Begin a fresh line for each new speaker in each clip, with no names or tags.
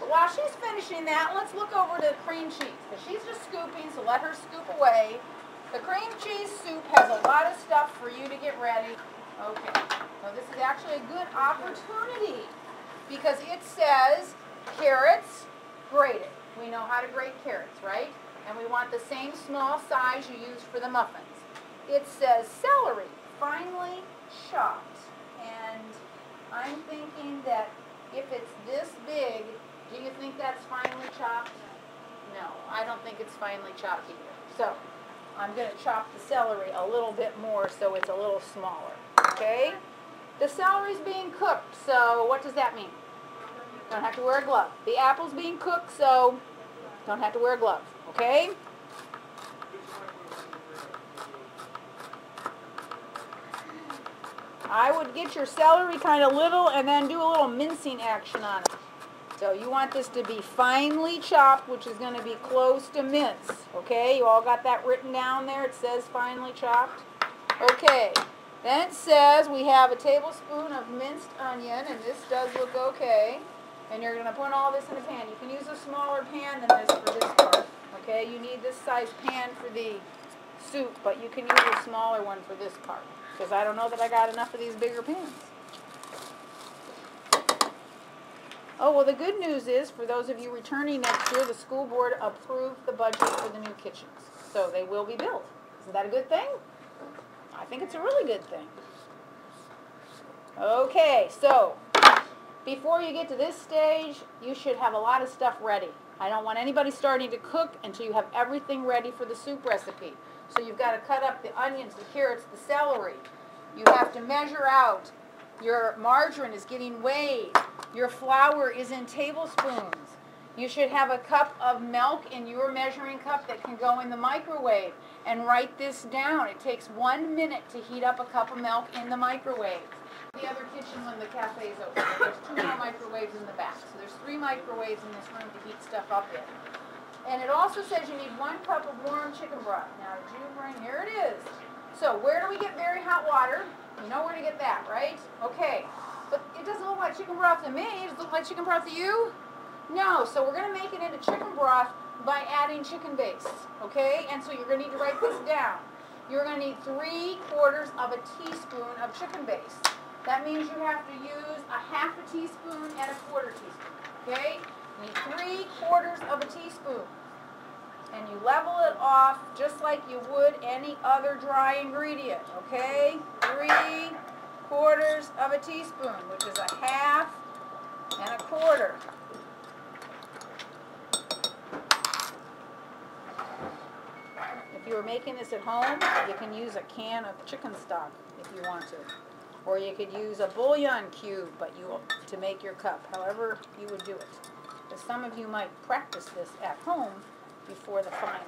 while she's finishing that, let's look over to the cream cheese, because she's just scooping, so let her scoop away. The cream cheese soup has a lot of stuff for you to get ready. Okay, so this is actually a good opportunity, because it says carrots grated. We know how to grate carrots, right? And we want the same small size you used for the muffins. It says celery, finely chopped. And I'm thinking that if it's this big, do you think that's finely chopped? No, I don't think it's finely chopped either. So I'm going to chop the celery a little bit more so it's a little smaller. Okay? The celery's being cooked, so what does that mean? Don't have to wear a glove. The apple's being cooked, so don't have to wear a glove. Okay? I would get your celery kind of little and then do a little mincing action on it. So you want this to be finely chopped, which is going to be close to mince. Okay, you all got that written down there? It says finely chopped. Okay, then it says we have a tablespoon of minced onion, and this does look okay. And you're going to put all this in a pan. You can use a smaller pan than this for this part. Okay, you need this size pan for the soup, but you can use a smaller one for this part, because I don't know that I got enough of these bigger pans. Oh, well, the good news is, for those of you returning next year, the school board approved the budget for the new kitchens. So they will be built. Isn't that a good thing? I think it's a really good thing. Okay, so before you get to this stage, you should have a lot of stuff ready. I don't want anybody starting to cook until you have everything ready for the soup recipe. So you've got to cut up the onions, the carrots, the celery. You have to measure out. Your margarine is getting weighed. Your flour is in tablespoons. You should have a cup of milk in your measuring cup that can go in the microwave. And write this down. It takes 1 minute to heat up a cup of milk in the microwave. The other kitchen when the cafe is open. There's 2 more microwaves in the back. So there's 3 microwaves in this room to heat stuff up in. And it also says you need 1 cup of warm chicken broth. Now, did you bring, here it is. So where do we get very hot water? You know where to get that, right? Okay. But it doesn't look like chicken broth to me. Does it look like chicken broth to you? No. So we're going to make it into chicken broth by adding chicken base. Okay? And so you're going to need to write this down. You're going to need 3/4 of a teaspoon of chicken base. That means you have to use a 1/2 teaspoon and a 1/4 teaspoon. Okay? You need 3/4 of a teaspoon. And you level it off just like you would any other dry ingredient. Okay? 3/4 of a teaspoon, which is a 1/2 and a 1/4. If you were making this at home, you can use a can of chicken stock if you want to. Or you could use a bouillon cube to make your cup, however you would do it. Because some of you might practice this at home before the final.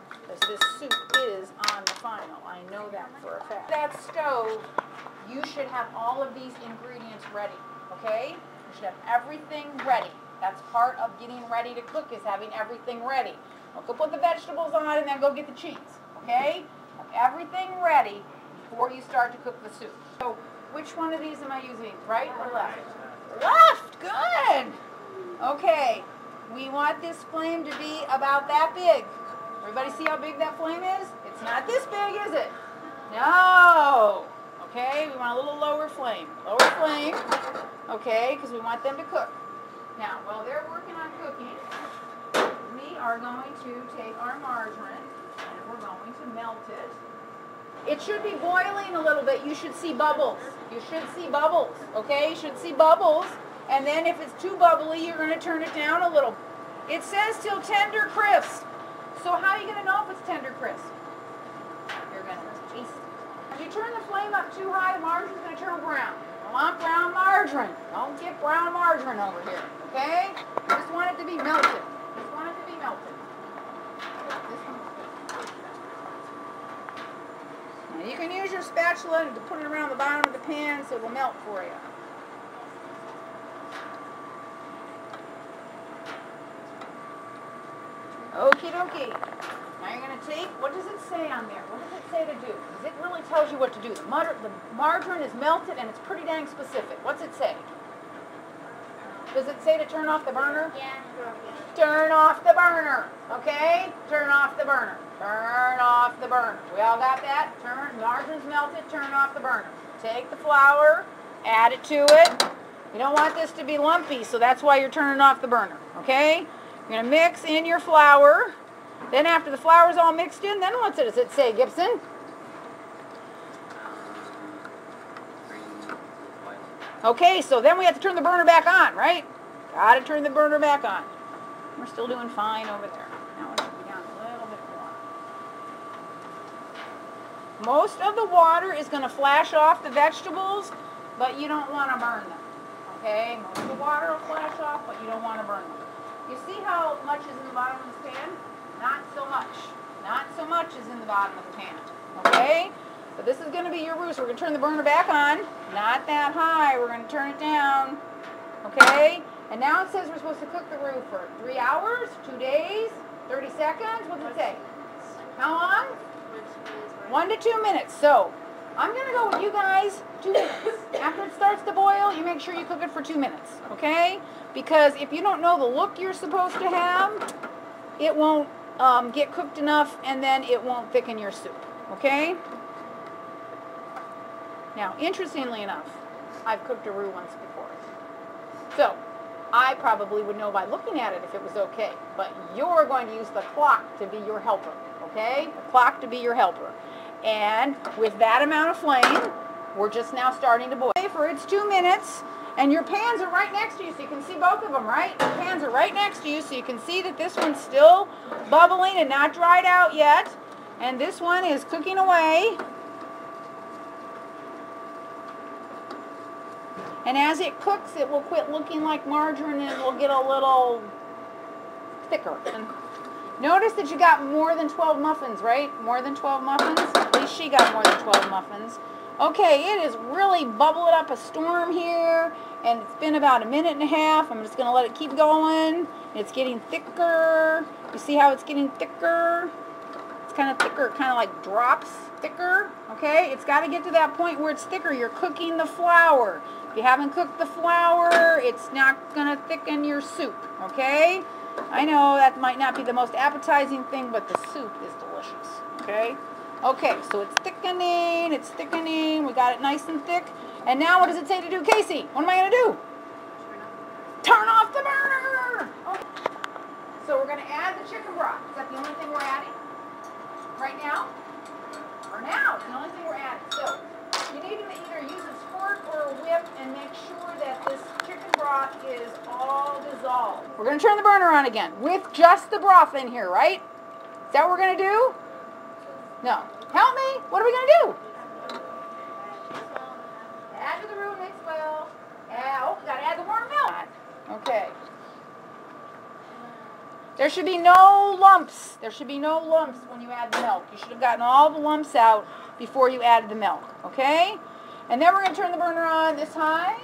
Because this soup is on the final. I know that for a fact. That stove, you should have all of these ingredients ready, okay? You should have everything ready. That's part of getting ready to cook, is having everything ready. Don't go put the vegetables on and then go get the cheese, okay? Have everything ready before you start to cook the soup. So, which one of these am I using? Right or left? Left! Good! Okay, we want this flame to be about that big. Everybody see how big that flame is? It's not this big, is it? No! Okay, we want a little lower flame. Lower flame, okay, because we want them to cook. Now, while they're working on cooking, we are going to take our margarine and we're going to melt it. It should be boiling a little bit. You should see bubbles. You should see bubbles, okay? You should see bubbles. And then if it's too bubbly, you're going to turn it down a little. It says till tender crisp. So how are you going to know if it's tender crisp? You're going to taste it. If you turn the flame up too high, the margarine's going to turn brown. I want brown margarine. Don't get brown margarine over here, okay? You just want it to be melted. Just want it to be melted. Now you can use your spatula to put it around the bottom of the pan so it'll melt for you. Okie dokie. Now you're going to take, what does it say on there? What does it say to do? Because it really tells you what to do. The margarine is melted and it's pretty dang specific. What's it say? Does it say to turn off the burner?
Yeah.
Turn off the burner, okay? Turn off the burner. Turn off the burner. We all got that? Margarine's melted, turn off the burner. Take the flour, add it to it. You don't want this to be lumpy, so that's why you're turning off the burner, okay? You're going to mix in your flour. Then after the flour's all mixed in, then what does it say, Gibson? Okay, so then we have to turn the burner back on, right? Got to turn the burner back on. We're still doing fine over there. Now it should be down a little bit more. Most of the water is going to flash off the vegetables, but you don't want to burn them. Okay? Most of the water will flash off, but you don't want to burn them. You see how much is in the bottom of this pan? Not so much. Not so much is in the bottom of the pan. Okay? So this is going to be your roux. We're going to turn the burner back on. Not that high. We're going to turn it down. Okay? And now it says we're supposed to cook the roux for 3 hours, 2 days, 30 seconds. What does it say? How long? 1 to 2 minutes. So I'm going to go with you guys 2 minutes. After it starts to boil, you make sure you cook it for 2 minutes. Okay? Because if you don't know the look you're supposed to have, it won't get cooked enough, and then it won't thicken your soup. Okay? Now, interestingly enough, I've cooked a roux once before. So, I probably would know by looking at it if it was okay. But you're going to use the clock to be your helper. Okay? The clock to be your helper. And with that amount of flame, we're just now starting to boil. For it's 2 minutes, and your pans are right next to you, so you can see both of them, right? Your pans are right next to you, so you can see that this one's still bubbling and not dried out yet. And this one is cooking away. And as it cooks, it will quit looking like margarine and it will get a little thicker. And notice that you got more than 12 muffins, right? More than 12 muffins? At least she got more than 12 muffins. Okay, it is really bubbling up a storm here. And it's been about 1.5 minutes. I'm just going to let it keep going. It's getting thicker. You see how it's getting thicker? It's kind of thicker. It kind of like drops thicker. Okay, it's got to get to that point where it's thicker. You're cooking the flour. If you haven't cooked the flour, it's not going to thicken your soup, okay? I know that might not be the most appetizing thing, but the soup is delicious, okay? Okay, so it's thickening, we got it nice and thick. And now what does it say to do, Casey? What am I going to do? Turn off the burner! Okay. So we're going to add the chicken broth. Is that the only thing we're adding right now? For now, it's the only thing we're adding. So you need to either use a squirt or a whip and make sure that this chicken broth is all dissolved. We're going to turn the burner on again with just the broth in here, right? Is that what we're going to do? No. Help me. What are we going to do? Add to the roux, mix well. Oh, got to add the warm milk. Okay. There should be no lumps. There should be no lumps when you add the milk. You should have gotten all the lumps out before you added the milk, okay? And then we're going to turn the burner on this high.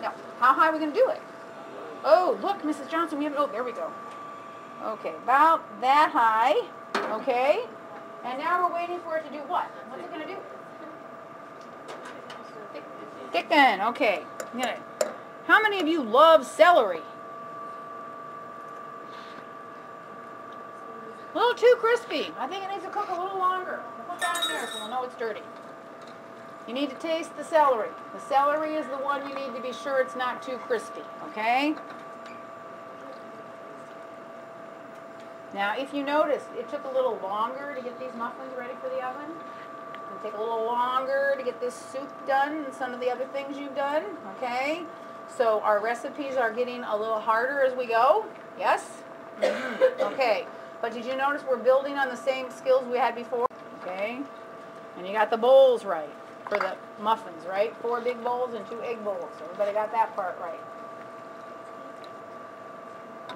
No, how high are we going to do it? Oh, look, Mrs. Johnson, we have, oh, there we go. Okay, about that high, okay? And now we're waiting for it to do what? What's it going to do? Thicken, okay. How many of you love celery? A little too crispy. I think it needs to cook a little longer. We'll put that in there so we'll know it's dirty. You need to taste the celery. The celery is the one you need to be sure it's not too crispy, okay? Now, if you notice, it took a little longer to get these muffins ready for the oven. It'll take a little longer to get this soup done and some of the other things you've done, okay? So our recipes are getting a little harder as we go. Yes? Okay. But did you notice we're building on the same skills we had before? Okay. And you got the bowls right for the muffins, right? 4 big bowls and 2 egg bowls. So everybody got that part right.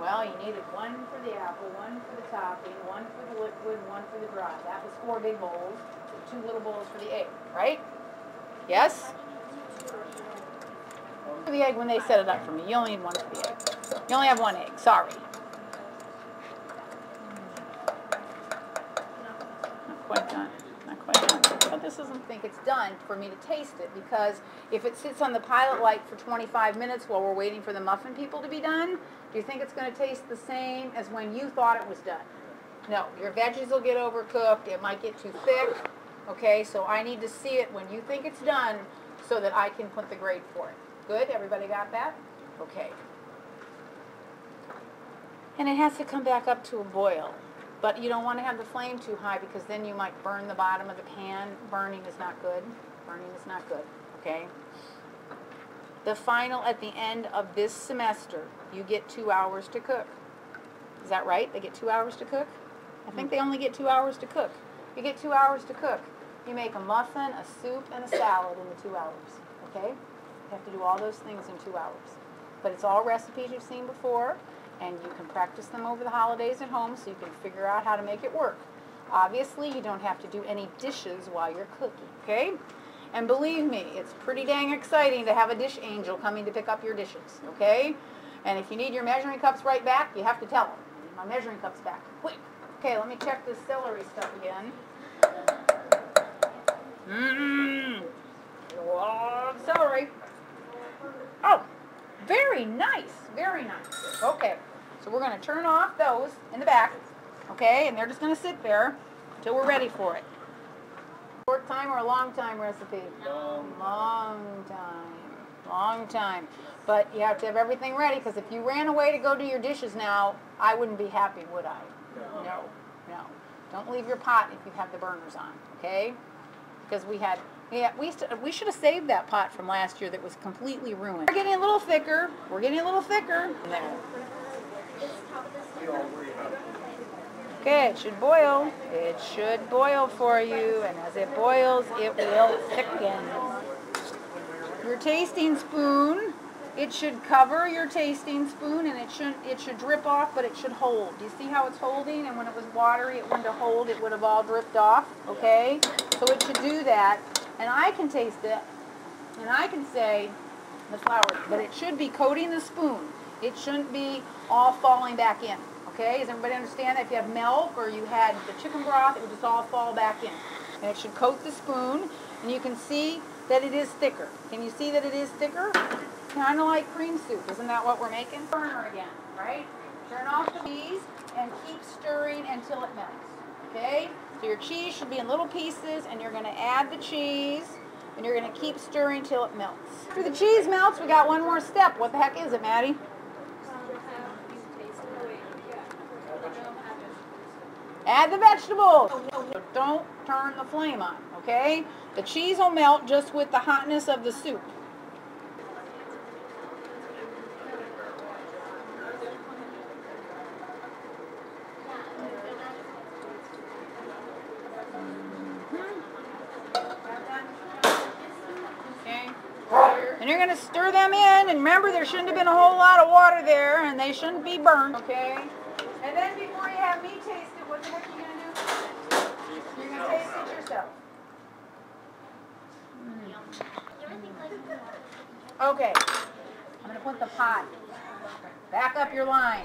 Well, you needed 1 for the apple, 1 for the topping, 1 for the liquid, 1 for the dry. That was 4 big bowls, and 2 little bowls for the egg, right? Yes? For the egg when they set it up for me. You only need 1 for the egg. You only have 1 egg. Sorry. Not quite done. Not quite done. this doesn't think it's done for me to taste it, because if it sits on the pilot light for 25 minutes while we're waiting for the muffin people to be done, do you think it's going to taste the same as when you thought it was done? No, your veggies will get overcooked, it might get too thick, okay, so I need to see it when you think it's done so that I can put the grade for it. Good, everybody got that? Okay. And it has to come back up to a boil. But you don't want to have the flame too high, because then you might burn the bottom of the pan. Burning is not good. Burning is not good, okay? The final, at the end of this semester, you get 2 hours to cook. Is that right? They get 2 hours to cook? I think they only get 2 hours to cook. You get 2 hours to cook. You make a muffin, a soup, and a salad in the 2 hours, okay? You have to do all those things in 2 hours. But it's all recipes you've seen before, and you can practice them over the holidays at home so you can figure out how to make it work. Obviously, you don't have to do any dishes while you're cooking, okay? And believe me, it's pretty dang exciting to have a dish angel coming to pick up your dishes, okay? And if you need your measuring cups right back, you have to tell them. I need my measuring cups back, quick. Okay, let me check this celery stuff again. A lot of celery. Oh, very nice, very nice. Okay. So we're going to turn off those in the back, okay, and they're just going to sit there until we're ready for it. Short time or a long time recipe? Long time. Long time. But you have to have everything ready, because if you ran away to go do your dishes now, I wouldn't be happy, would I? No. No. Don't leave your pot if you have the burners on, okay? Because we should have saved that pot from last year that was completely ruined. We're getting a little thicker. We're getting a little thicker. There. Okay, it should boil. It should boil for you, and as it boils, it will thicken. Your tasting spoon, it should cover your tasting spoon, and it should drip off, but it should hold. Do you see how it's holding? And when it was watery, it wouldn't have hold. It would have all dripped off. Okay, so it should do that, and I can taste it, and I can say the flour, but it should be coating the spoon. It shouldn't be all falling back in. Okay, does everybody understand that? If you have milk or you had the chicken broth, it would just all fall back in. And it should coat the spoon, and you can see that it is thicker. Can you see that it is thicker? Kind of like cream soup. Isn't that what we're making? Burner again, right? Turn off the cheese and keep stirring until it melts. Okay? So your cheese should be in little pieces, and you're going to add the cheese, and you're going to keep stirring till it melts. After the cheese melts, we got one more step. What the heck is it, Maddie? Add the vegetables. So don't turn the flame on, okay? The cheese will melt just with the hotness of the soup. Okay. And you're going to stir them in, and remember, there shouldn't have been a whole lot of water there, and they shouldn't be burnt, okay? And then before you have me taste it, what the heck are you going to do? You're going to taste it yourself. Okay. I'm going to put the pot back up your line.